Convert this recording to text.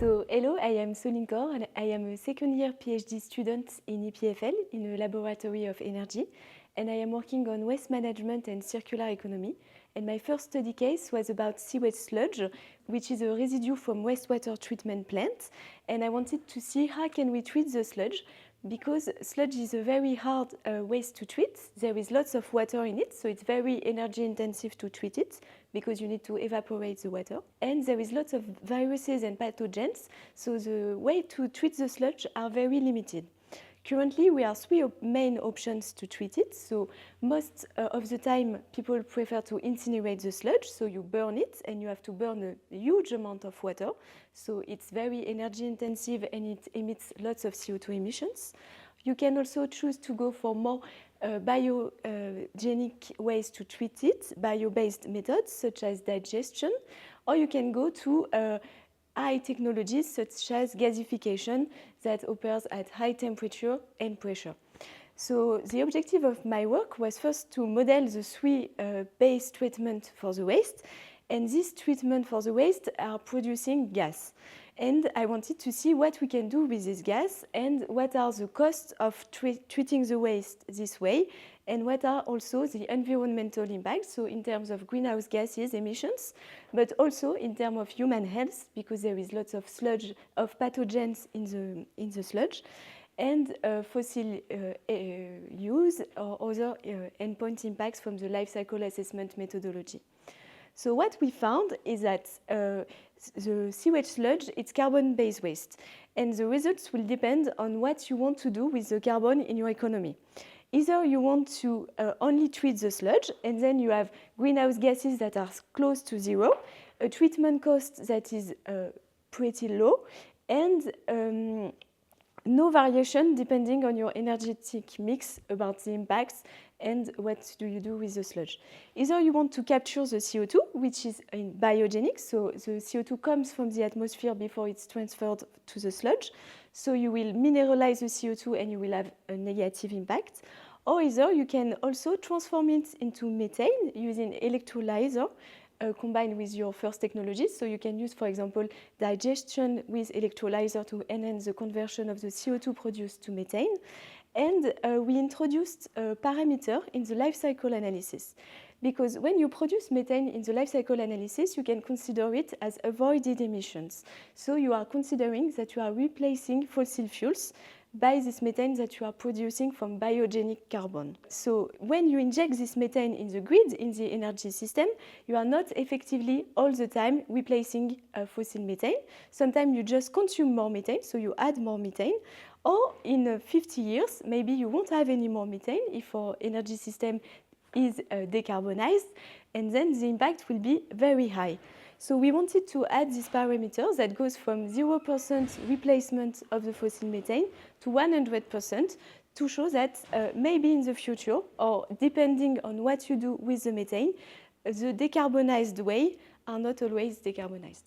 So, hello, I am Soline Corre and I am a second-year PhD student in EPFL in a laboratory of energy, and I am working on waste management and circular economy. And my first study case was about sewage sludge, which is a residue from wastewater treatment plants. And I wanted to see how can we treat the sludge, because sludge is a very hard waste to treat. There is lots of water in it, so it's very energy intensive to treat it because you need to evaporate the water. And there is lots of viruses and pathogens, so the way to treat the sludge are very limited. Currently, we have three main options to treat it. So most of the time, people prefer to incinerate the sludge. So you burn it, and you have to burn a huge amount of water. So it's very energy intensive, and it emits lots of CO2 emissions. You can also choose to go for more biogenic ways to treat it, bio-based methods such as digestion, or you can go to high technologies such as gasification that occurs at high temperature and pressure. So the objective of my work was first to model the three base treatment for the waste, and this treatment for the waste are producing gas. And I wanted to see what we can do with this gas and what are the costs of treating the waste this way, and what are also the environmental impacts, so in terms of greenhouse gases emissions, but also in terms of human health, because there is lots of sludge, of pathogens in the sludge, and fossil use or other endpoint impacts from the life cycle assessment methodology. So what we found is that the sewage sludge, it's carbon-based waste, and the results will depend on what you want to do with the carbon in your economy. Either you want to only treat the sludge, and then you have greenhouse gases that are close to zero, a treatment cost that is pretty low, and no variation depending on your energetic mix about the impacts and what do you do with the sludge. Either you want to capture the CO2, which is biogenic, so the CO2 comes from the atmosphere before it's transferred to the sludge, so you will mineralize the CO2 and you will have a negative impact. Or either you can also transform it into methane using electrolyzer combined with your first technologies. So you can use, for example, digestion with electrolyzer to enhance the conversion of the CO2 produced to methane. And we introduced a parameter in the life cycle analysis, because when you produce methane in the life cycle analysis, you can consider it as avoided emissions. So you are considering that you are replacing fossil fuels by this methane that you are producing from biogenic carbon. So when you inject this methane in the grid, in the energy system, you are not effectively all the time replacing fossil methane. Sometimes you just consume more methane, so you add more methane. Or in 50 years, maybe you won't have any more methane if our energy system is decarbonized, and then the impact will be very high. So we wanted to add this parameter that goes from 0% replacement of the fossil methane to 100% to show that maybe in the future, or depending on what you do with the methane, the decarbonized way are not always decarbonized.